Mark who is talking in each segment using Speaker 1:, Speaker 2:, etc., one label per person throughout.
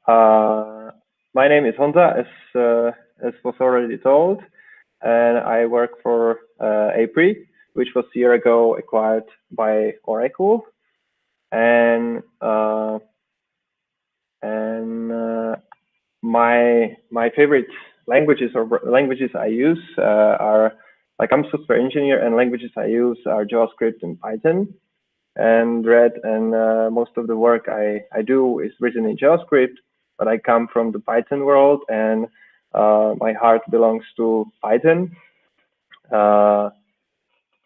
Speaker 1: My name is Honza, as was already told, and I work for April, which was a year ago acquired by Oracle, and my favorite languages or languages I use are, like, I'm software engineer, and languages I use are JavaScript and Python and Red, and most of the work I do is written in JavaScript, but I come from the Python world, and my heart belongs to Python. So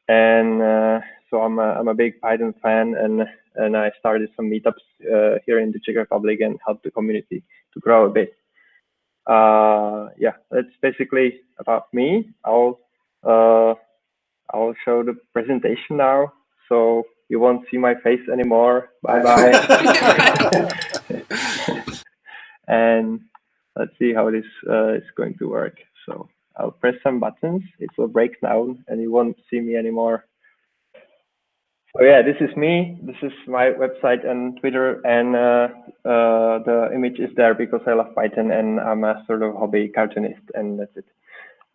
Speaker 1: I'm a big Python fan, and I started some meetups here in the Czech Republic and helped the community to grow a bit. Yeah, that's basically about me. I'll show the presentation now, so you won't see my face anymore. Bye bye. And let's see how this is going to work. So I'll press some buttons. It will break down, and you won't see me anymore. So yeah, this is me. This is my website and Twitter, and the image is there because I love Python and I'm a sort of hobby cartoonist, and that's it.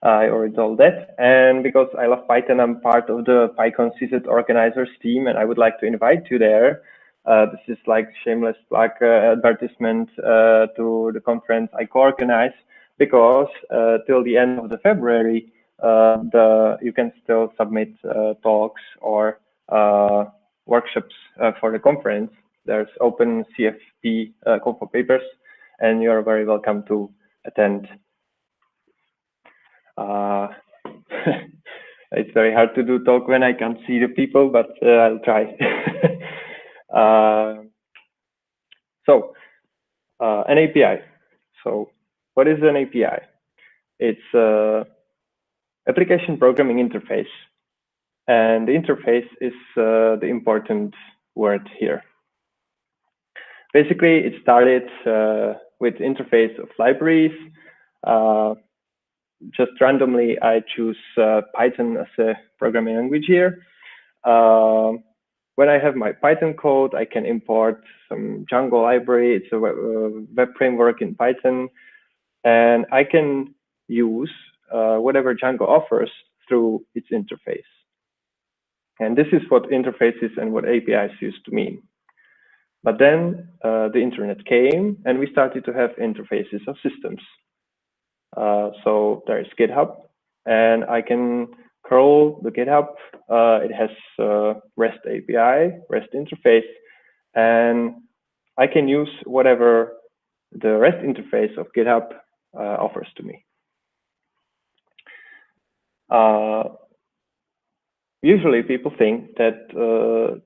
Speaker 1: I already told that. And because I love Python, I'm part of the PyCon CZ organizers team, and I would like to invite you there. This is like shameless plug advertisement to the conference I co-organize, because till the end of the February, you can still submit talks or workshops for the conference. There's open CFP call for papers, and you're very welcome to attend. It's very hard to do talk when I can't see the people, but I'll try. An API. So what is an API? It's a application programming interface, and the interface is the important word here. Basically, it started with interface of libraries. Just randomly, I choose Python as a programming language here. When I have my Python code, I can import some Django library. It's a web framework in Python, and I can use whatever Django offers through its interface. And this is what interfaces and what APIs used to mean. But then the internet came, and we started to have interfaces of systems. So there is GitHub, and I can curl the GitHub. It has REST API, REST interface, and I can use whatever the REST interface of GitHub offers to me. Usually people think that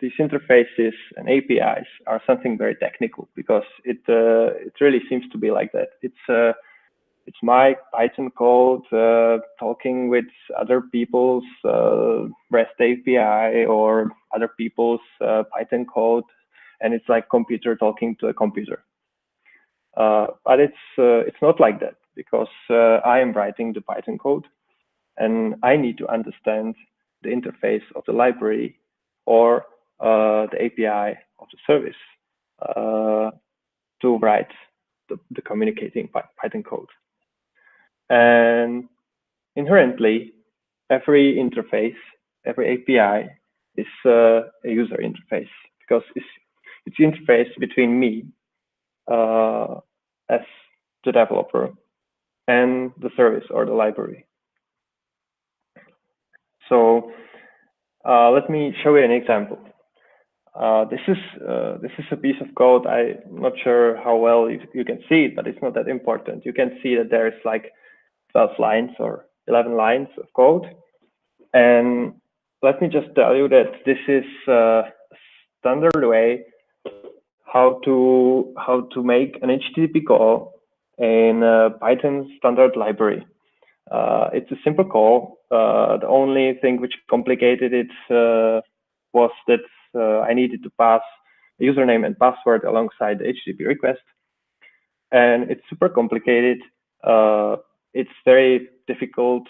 Speaker 1: these interfaces and APIs are something very technical, because it really seems to be like that. It's my Python code talking with other people's REST API or other people's Python code, and it's like computer talking to a computer. But it's not like that, because I am writing the Python code, and I need to understand the interface of the library or the API of the service to write the communicating Python code. And inherently, every interface, every API is a user interface, because it's the interface between me as the developer and the service or the library. So let me show you an example. This is a piece of code. I'm not sure how well you can see it, but it's not that important. You can see that there's like 12 lines or 11 lines of code. And let me just tell you that this is a standard way how to make an HTTP call in a Python standard library. It's a simple call. The only thing which complicated it was that I needed to pass a username and password alongside the HTTP request. And it's super complicated. It's very difficult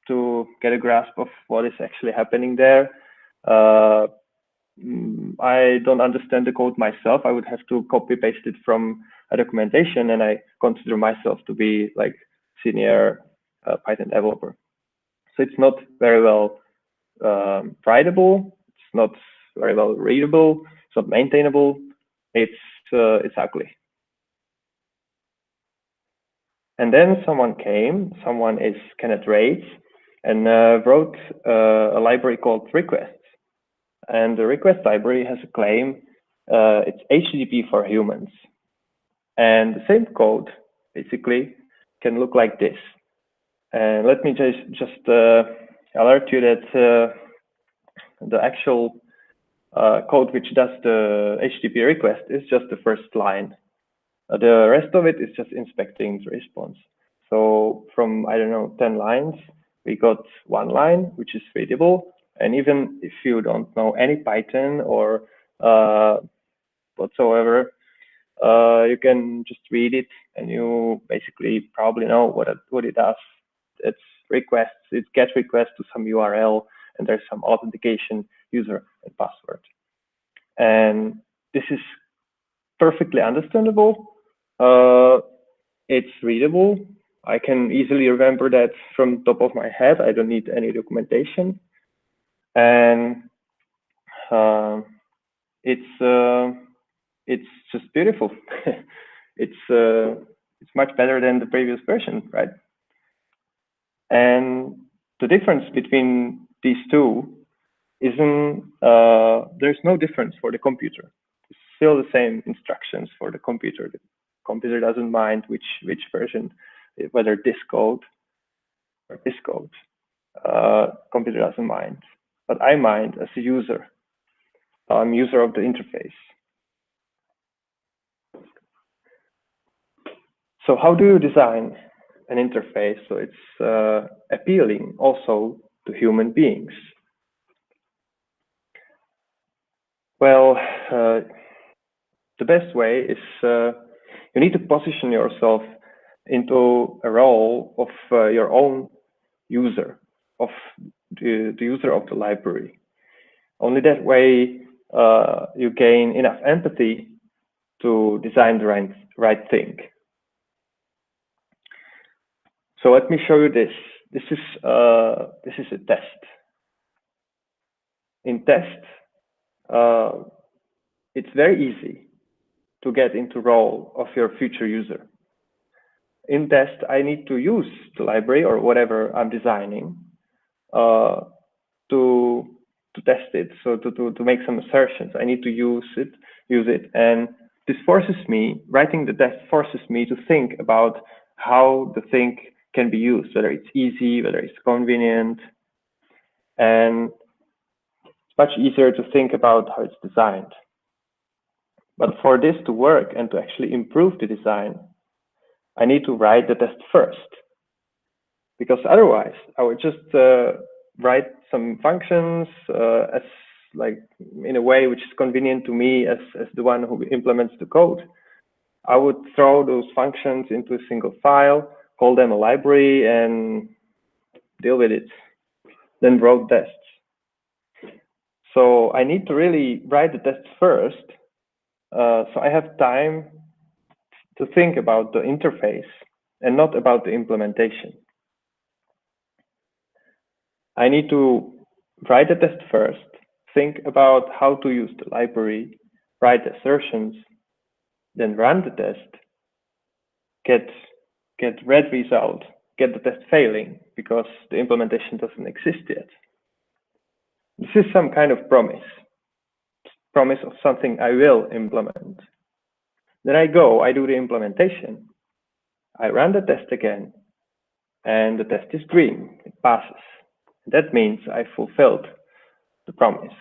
Speaker 1: to get a grasp of what is actually happening there. I don't understand the code myself. I would have to copy paste it from a documentation, and I consider myself to be like senior Python developer. So it's not very well writable. It's not very well readable. It's not maintainable. It's ugly. And then someone is Kenneth Rates, and wrote a library called Requests. And the request library has a claim, it's HTTP for humans. And the same code basically can look like this. And let me just alert you that the actual code which does the HTTP request is just the first line. The rest of it is just inspecting the response. So from, I don't know, 10 lines, we got one line, which is readable. And even if you don't know any Python or whatsoever, you can just read it and you basically probably know what it does. It's requests, it gets requests to some URL, and there's some authentication, user and password. And this is perfectly understandable. It's readable. I can easily remember that from top of my head. I don't need any documentation. And it's just beautiful. It's much better than the previous version, right? And the difference between these two isn't, there's no difference for the computer. It's still the same instructions for the computer. The computer doesn't mind which version, whether this code or this code. Computer doesn't mind, but I mind as a user. I'm user of the interface. So how do you design an interface so it's appealing also to human beings? Well, the best way is you need to position yourself into a role of your own user, of the user of the library. Only that way you gain enough empathy to design the right thing. So let me show you this. This is a test. In test, it's very easy to get into role of your future user. In test, I need to use the library or whatever I'm designing to test it. So to make some assertions, I need to use it, and this forces me. Writing the test forces me to think about how the thing can be used, whether it's easy, whether it's convenient, and it's much easier to think about how it's designed. But for this to work and to actually improve the design, I need to write the test first, because otherwise I would just write some functions as like in a way which is convenient to me as the one who implements the code. I would throw those functions into a single file, call them a library, and deal with it. Then wrote tests. So I need to really write the tests first, so I have time to think about the interface and not about the implementation. I need to write the test first, think about how to use the library, write assertions, then run the test, get red result, get the test failing because the implementation doesn't exist yet. This is some kind of promise of something I will implement. Then I do the implementation, I run the test again, and the test is green, it passes. That means I fulfilled the promise.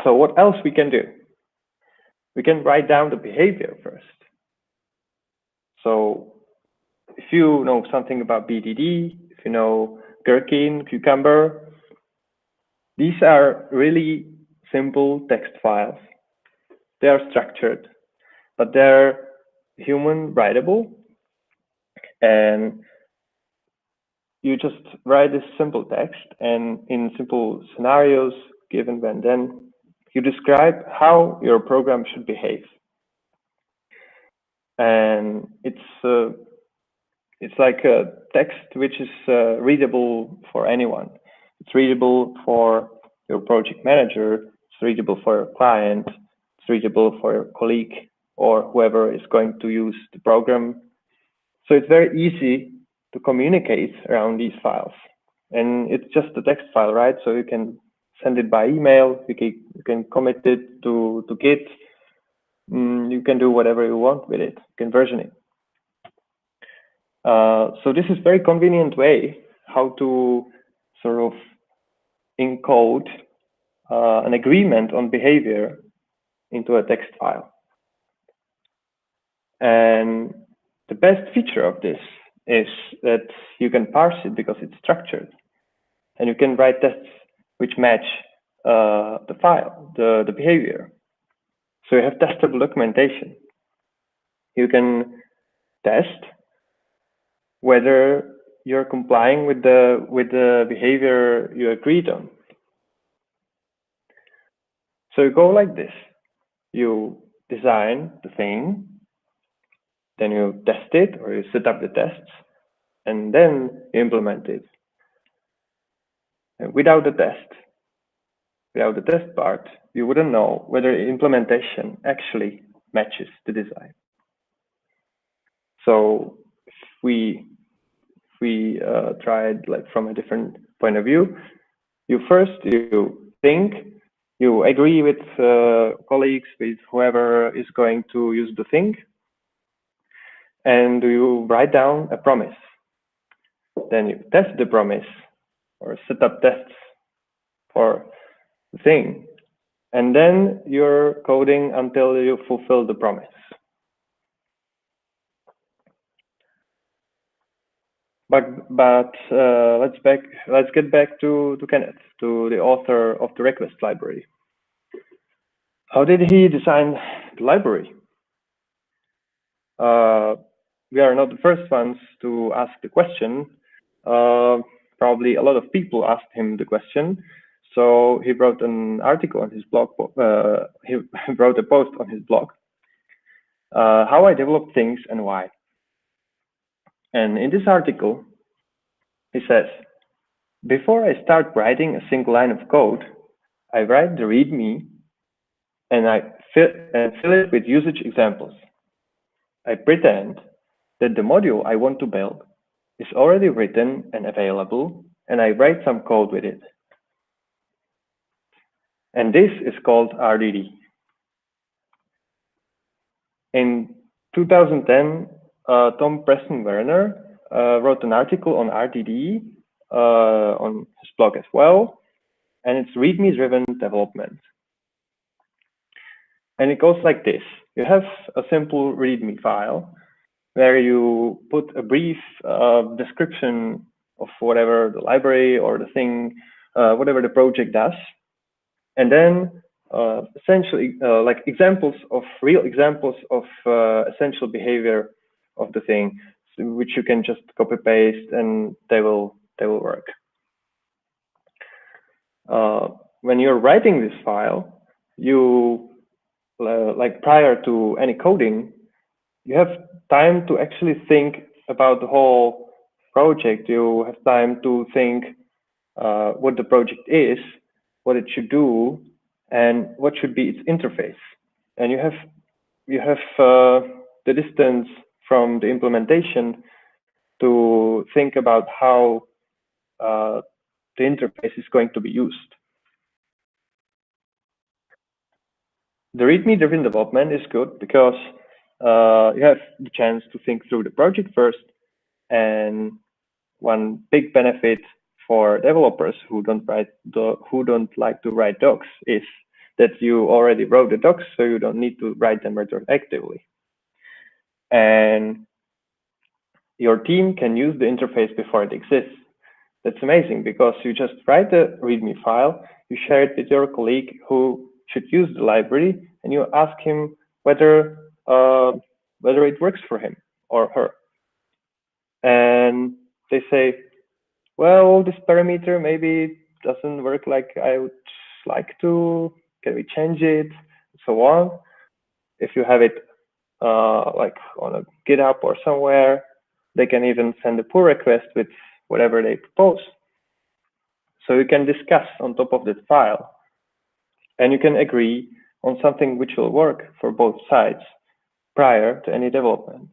Speaker 1: So what else we can do? We can write down the behavior first. So if you know something about BDD, if you know gherkin, cucumber, these are really simple text files. They are structured, but they're human writable, and you just write this simple text, and in simple scenarios, given, and then you describe how your program should behave. And it's like a text which is readable for anyone. It's readable for your project manager, it's readable for your client, it's readable for your colleague or whoever is going to use the program. So it's very easy to communicate around these files. And it's just a text file, right? So you can send it by email, you can commit it to Git, you can do whatever you want with it, you can version it. So this is a very convenient way how to sort of encode an agreement on behavior into a text file. And the best feature of this is that you can parse it because it's structured. And you can write tests which match the file, the behavior. So you have testable documentation. You can test whether you're complying with the behavior you agreed on. So you go like this. You design the thing, then you test it, or you set up the tests, and then you implement it. And without the test part, you wouldn't know whether the implementation actually matches the design. So if we try it like from a different point of view, you think, you agree with colleagues, with whoever is going to use the thing, and you write down a promise. Then you test the promise or set up tests for the thing, and then you're coding until you fulfill the promise. But let's get back to Kenneth, to the author of the request library. How did he design the library? We are not the first ones to ask the question. Probably a lot of people asked him the question. So he wrote an article on his blog. He wrote a post on his blog. How I develop things and why. And in this article, he says, before I start writing a single line of code, I write the README and I fill it with usage examples. I pretend that the module I want to build is already written and available, and I write some code with it. And this is called RDD. In 2010, Tom Preston Werner wrote an article on RDD on his blog as well, and it's README-driven development. And it goes like this. You have a simple README file where you put a brief description of whatever the library or the thing, whatever the project does. And then essentially like real examples of essential behavior of the thing, which you can just copy paste and they will work. When you're writing this file, you like prior to any coding, you have time to actually think about the whole project. You have time to think what the project is, what it should do, and what should be its interface. And you have the distance from the implementation to think about how the interface is going to be used. The README-driven development is good because you have the chance to think through the project first. And one big benefit for developers who don't like to write docs is that you already wrote the docs, so you don't need to write them retroactively. And your team can use the interface before it exists. That's amazing because you just write the README file, you share it with your colleague who should use the library, and you ask him whether it works for him or her. And they say, well, this parameter maybe doesn't work like I would like to? Can we change it? And so on. If you have it like on a GitHub or somewhere, they can even send a pull request with whatever they propose. So you can discuss on top of that file, and you can agree on something which will work for both sides prior to any development.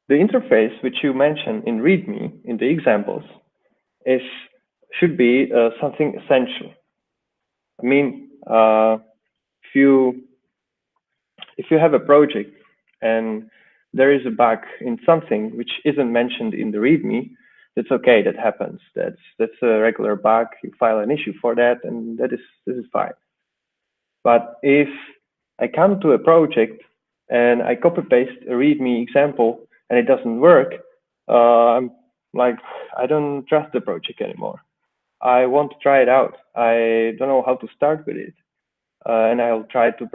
Speaker 1: The interface which you mentioned in Readme in the examples should be something essential. I mean, if you have a project and there is a bug in something which isn't mentioned in the README, that's okay. That happens. That's a regular bug. You file an issue for that, and this is fine. But if I come to a project and I copy paste a README example and it doesn't work, I'm like, I don't trust the project anymore. I want to try it out. I don't know how to start with it, and I'll try to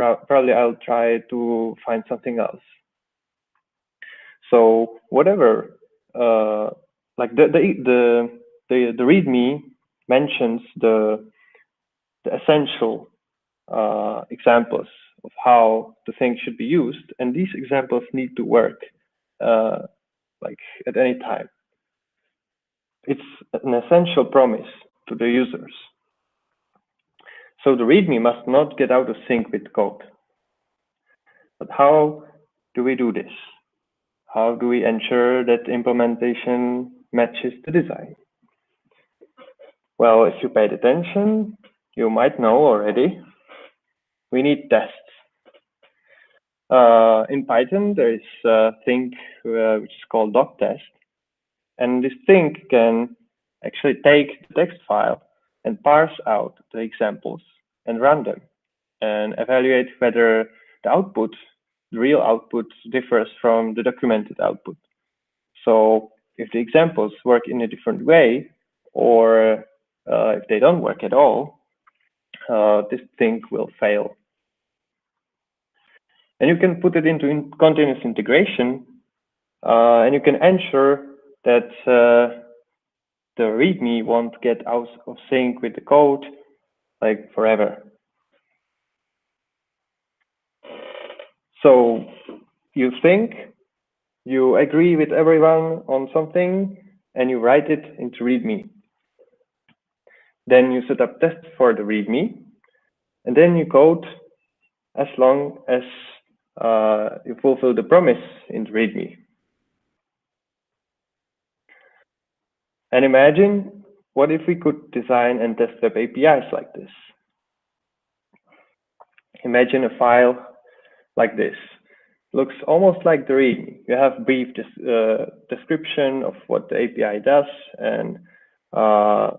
Speaker 1: find something else. So whatever, like the README mentions the essential examples of how the thing should be used, and these examples need to work like at any time. It's an essential promise to the users. So the README must not get out of sync with code. But how do we do this? How do we ensure that implementation matches the design? Well, if you paid attention, you might know already, we need tests. In Python, there is a thing which is called doctest. And this thing can actually take the text file and parse out the examples and run them and evaluate whether the output, the real output, differs from the documented output. So if the examples work in a different way, or if they don't work at all, this thing will fail. And you can put it into continuous integration, and you can ensure that the README won't get out of sync with the code like forever. So you think, you agree with everyone on something, and you write it into README. Then you set up tests for the README, and then you code as long as you fulfill the promise in the README. And imagine, what if we could design and test web APIs like this? Imagine a file like this. Looks almost like the README. You have brief description of what the API does, and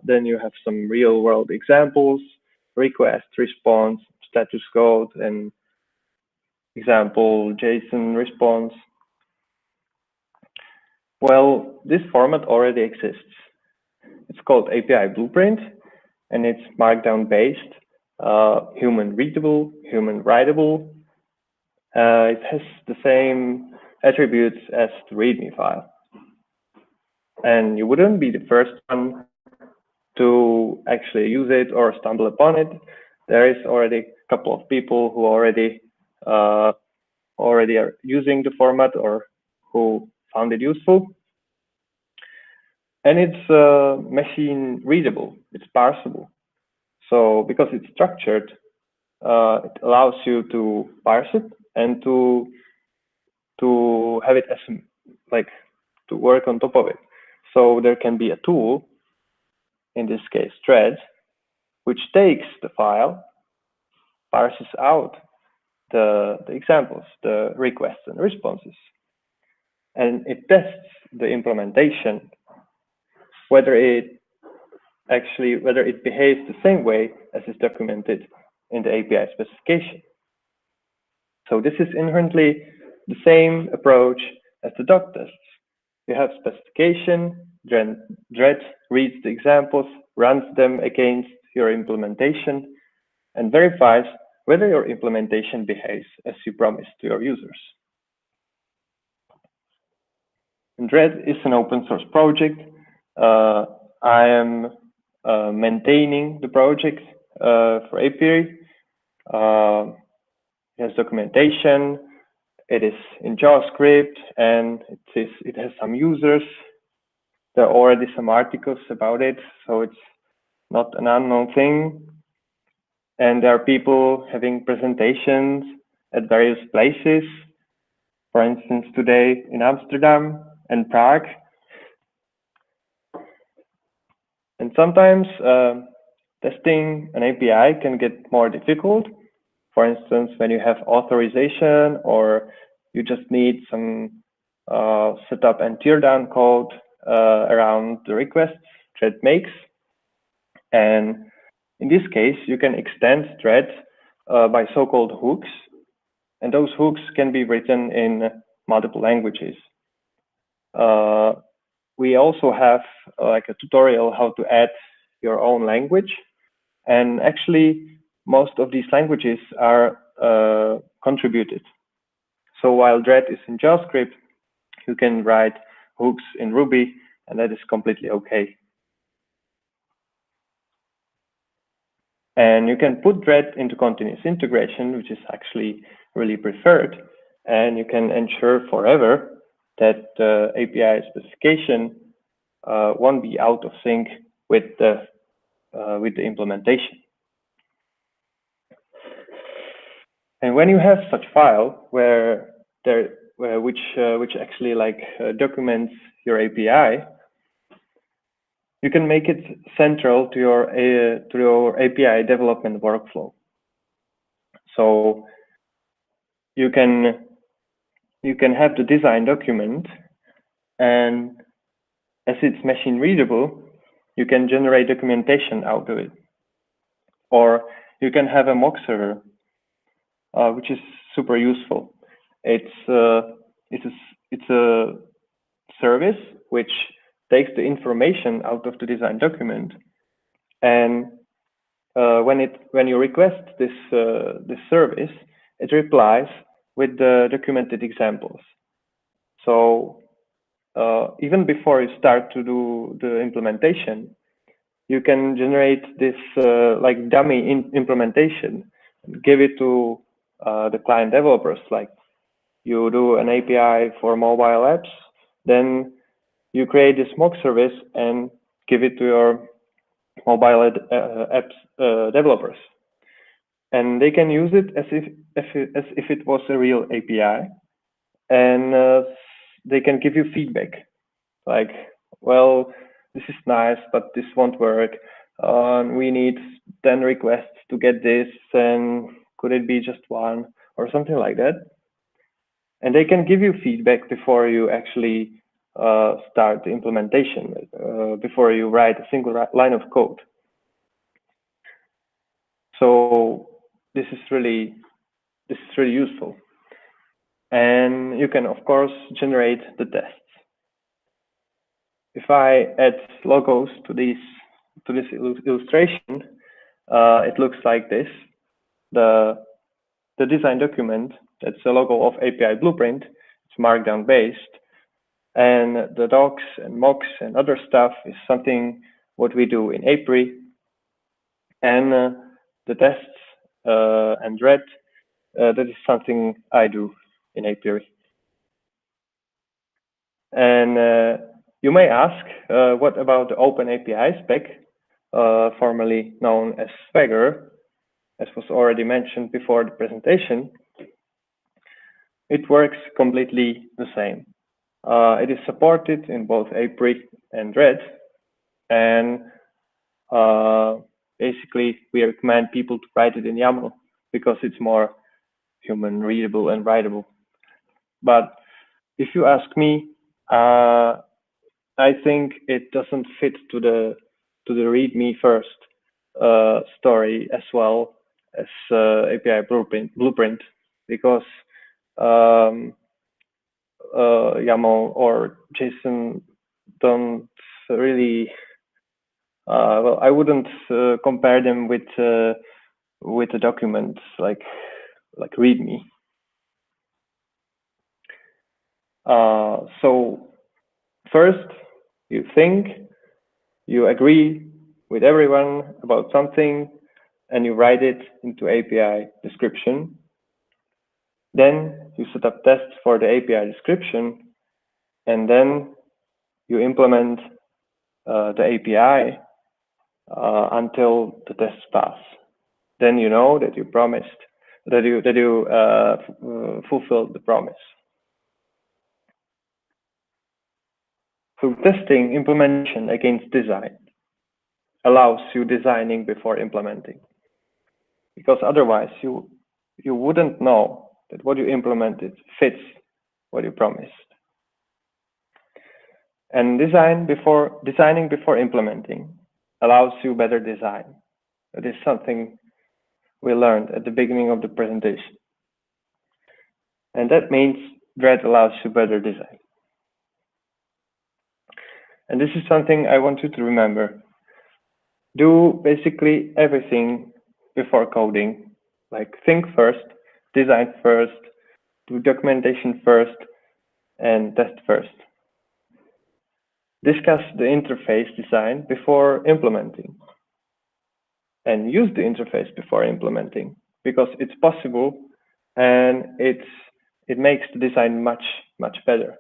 Speaker 1: then you have some real-world examples, request, response, status code, and example JSON response. Well, this format already exists. It's called API Blueprint, and it's Markdown based, human readable, human writable. It has the same attributes as the README file. And you wouldn't be the first one to actually use it or stumble upon it. There is already a couple of people who already are using the format or who found it useful. And it's machine readable, it's parsable. So because it's structured, it allows you to parse it and to have it as like to work on top of it. So there can be a tool, in this case thread, which takes the file, parses out the examples, the requests and responses, and it tests the implementation, whether it behaves the same way as is documented in the API specification. So this is inherently the same approach as the doc tests. You have specification, Thread reads the examples, runs them against your implementation, and verifies whether your implementation behaves as you promised to your users. And Thread is an open source project. I am maintaining the project for Apiary. It has documentation. It is in JavaScript, and it has some users. There are already some articles about it, so it's not an unknown thing. And there are people having presentations at various places. For instance, today in Amsterdam and Prague. And sometimes testing an API can get more difficult. For instance, when you have authorization or you just need some setup and teardown code around the requests thread makes. And in this case, you can extend threads by so-called hooks. And those hooks can be written in multiple languages. We also have like a tutorial how to add your own language. And actually, most of these languages are contributed. So while Thread is in JavaScript, you can write hooks in Ruby, and that is completely okay. And you can put Thread into continuous integration, which is actually really preferred. And you can ensure forever that the API specification won't be out of sync with the implementation. And when you have such file which actually like documents your API, you can make it central to your API development workflow. So you can have the design document, and as it's machine readable, you can generate documentation out of it. Or you can have a mock server, which is super useful. It's a service which takes the information out of the design document, and when you request this service, it replies with the documented examples. So even before you start to do the implementation, you can generate this like dummy implementation, give it to the client developers. Like you do an API for mobile apps, then you create this mock service and give it to your mobile apps developers, and they can use it as if it was a real API, and they can give you feedback, like, well, this is nice, but this won't work. We need 10 requests to get this, and could it be just one or something like that? And they can give you feedback before you actually start the implementation, before you write a single line of code. So this is really useful. And you can, of course, generate the tests. If I add logos to this illustration, it looks like this. The design document, that's a logo of API Blueprint. It's Markdown based. And the docs and mocks and other stuff is something what we do in Apiary. And the tests and Thread, that is something I do in Apiary. And you may ask, what about the Open API spec, formerly known as Swagger, as was already mentioned before the presentation? It works completely the same. It is supported in both Apiary and Thread, and basically we recommend people to write it in YAML because it's more human readable and writable. But if you ask me, I think it doesn't fit to the Readme first story as well as API Blueprint, because YAML or JSON don't really. Well, I wouldn't compare them with a document like Readme. So first, you think You agree with everyone about something and you write it into API description. Then you set up tests for the API description, and then you implement the API until the tests pass. Then you know that you promised, that you fulfilled the promise. So testing implementation against design allows you designing before implementing, because otherwise you wouldn't know that what you implemented fits what you promised. And designing before implementing allows you better design. That is something we learned at the beginning of the presentation. And that means Dread allows you better design. And this is something I want you to remember. Do basically everything before coding. Like think first, design first, do documentation first, and test first. Discuss the interface design before implementing. And use the interface before implementing, because it's possible and it makes the design much better.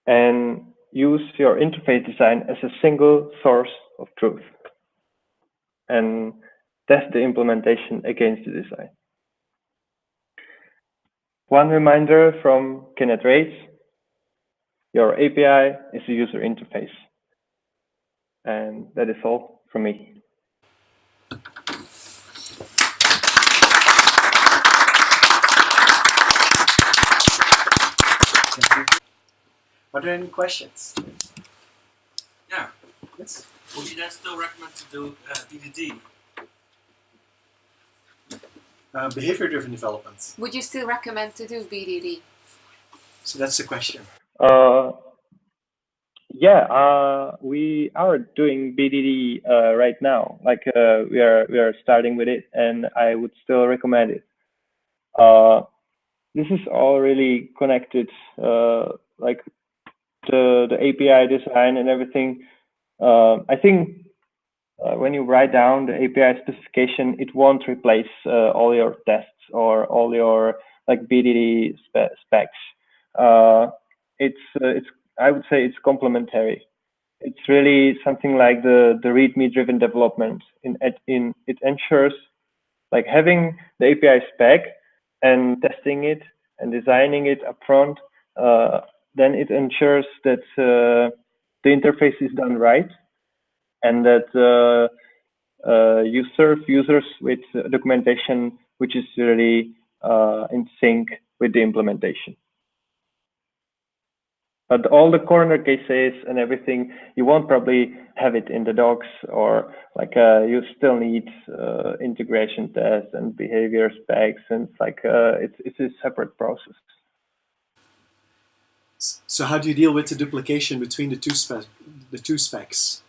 Speaker 1: And use your interface design as a single source of truth, and test the implementation against the design. One reminder from Kenneth Race: your API is a user interface. And that is all from me.
Speaker 2: Are there any questions?
Speaker 3: Yeah.
Speaker 2: Yes.
Speaker 3: Would you then still recommend to do BDD?
Speaker 2: Behavior-driven development.
Speaker 4: Would you still recommend to do BDD?
Speaker 2: So that's the question.
Speaker 1: Yeah, we are doing BDD right now. Like we are starting with it, and I would still recommend it. This is all really connected, like the API design and everything. I think when you write down the API specification, it won't replace all your tests or all your like BDD specs. It's I would say it's complementary. It's really something like the Readme driven development. It ensures like having the API spec and testing it and designing it upfront. Then it ensures that the interface is done right, and that you serve users with documentation which is really in sync with the implementation. But all the corner cases and everything, you won't probably have it in the docs, or like you still need integration tests and behavior specs, and it's like it's a separate process.
Speaker 2: So how do you deal with the duplication between the two specs?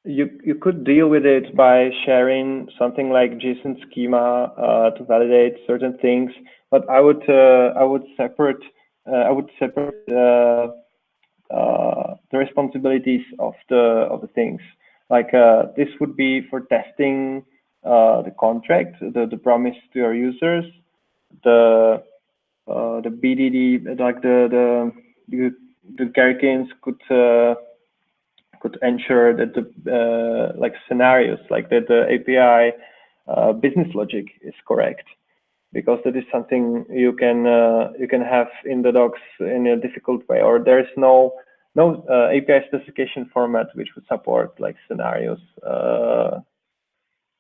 Speaker 1: You could deal with it by sharing something like JSON schema to validate certain things, but I would separate the responsibilities of the things. Like this would be for testing the contract, the promise to your users, the BDD, like the Gherkins could ensure that the like scenarios, like that the API business logic is correct, because that is something you can have in the docs in a difficult way, or there is no API specification format which would support like scenarios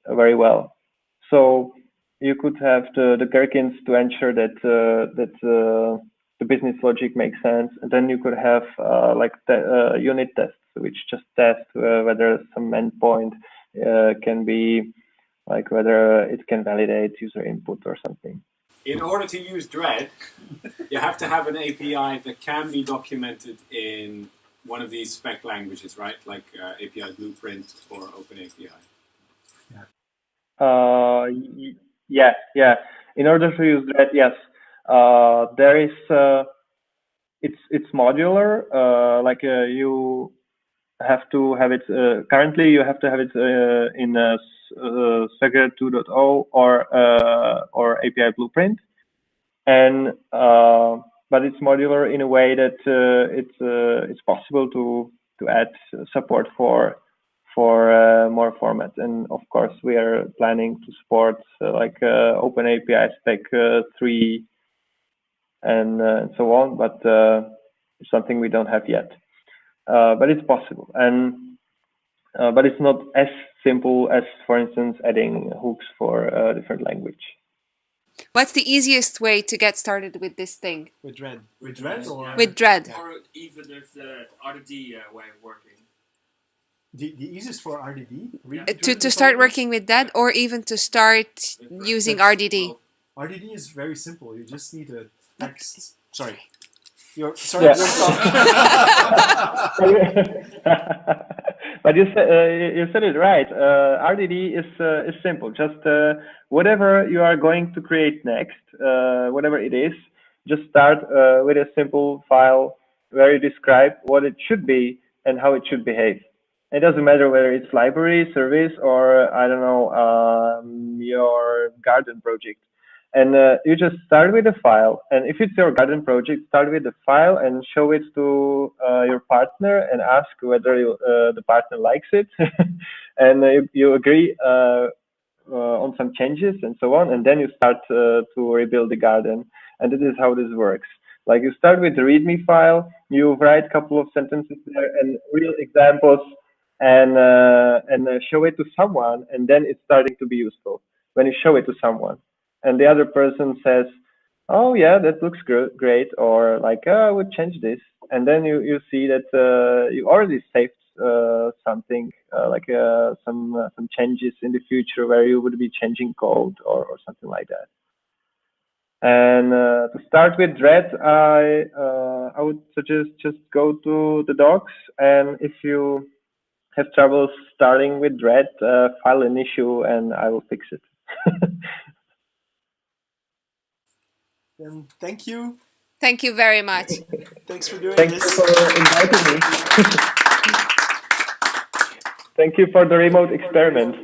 Speaker 1: very well. So you could have the Gherkins to ensure that the business logic makes sense, and then you could have like unit tests which just test whether some endpoint can be, like whether it can validate user input or something.
Speaker 3: In order to use Dread, you have to have an API that can be documented in one of these spec languages, right? Like API Blueprint or OpenAPI.
Speaker 1: Yeah. In order to use Dread, yes, there is it's modular. You have to have it. Currently, you have to have it in Swagger 2.0 or API Blueprint, and but it's modular in a way that it's possible to add support for more formats. And of course, we are planning to support Open API Spec 3 and so on, but it's something we don't have yet. But it's possible, and but it's not as simple as, for instance, adding hooks for a different language.
Speaker 4: What's the easiest way to get started with this thing?
Speaker 2: With Dread.
Speaker 5: With Dread or
Speaker 4: With Dread.
Speaker 5: or even with the RDD way of working.
Speaker 2: The easiest for RDD?
Speaker 4: To start working with that, or even to start using RDD.
Speaker 2: RDD is very simple. You just need a text. Sorry.
Speaker 1: Yeah.
Speaker 2: You're
Speaker 1: But you said it right. RDD is simple. Just whatever you are going to create next, whatever it is, just start with a simple file where you describe what it should be and how it should behave. It doesn't matter whether it's library, service, or I don't know, your garden project. And you just start with a file. And if it's your garden project, start with the file and show it to your partner and ask whether the partner likes it. And you agree on some changes and so on. And then you start to rebuild the garden. And this is how this works. Like you start with the README file, you write a couple of sentences there and real examples and show it to someone. And then it's starting to be useful when you show it to someone. And the other person says, "Oh yeah, that looks great," or like, "Oh, I would change this," and then you see that you already saved something, some changes in the future where you would be changing code or something like that. And to start with Dread, I would suggest just go to the docs, and if you have trouble starting with Dread, file an issue, and I will fix it.
Speaker 2: And thank you.
Speaker 4: Thank you very much.
Speaker 2: Thanks for doing
Speaker 1: Thank
Speaker 2: this.
Speaker 1: you for inviting me. Thank you for the remote experiment.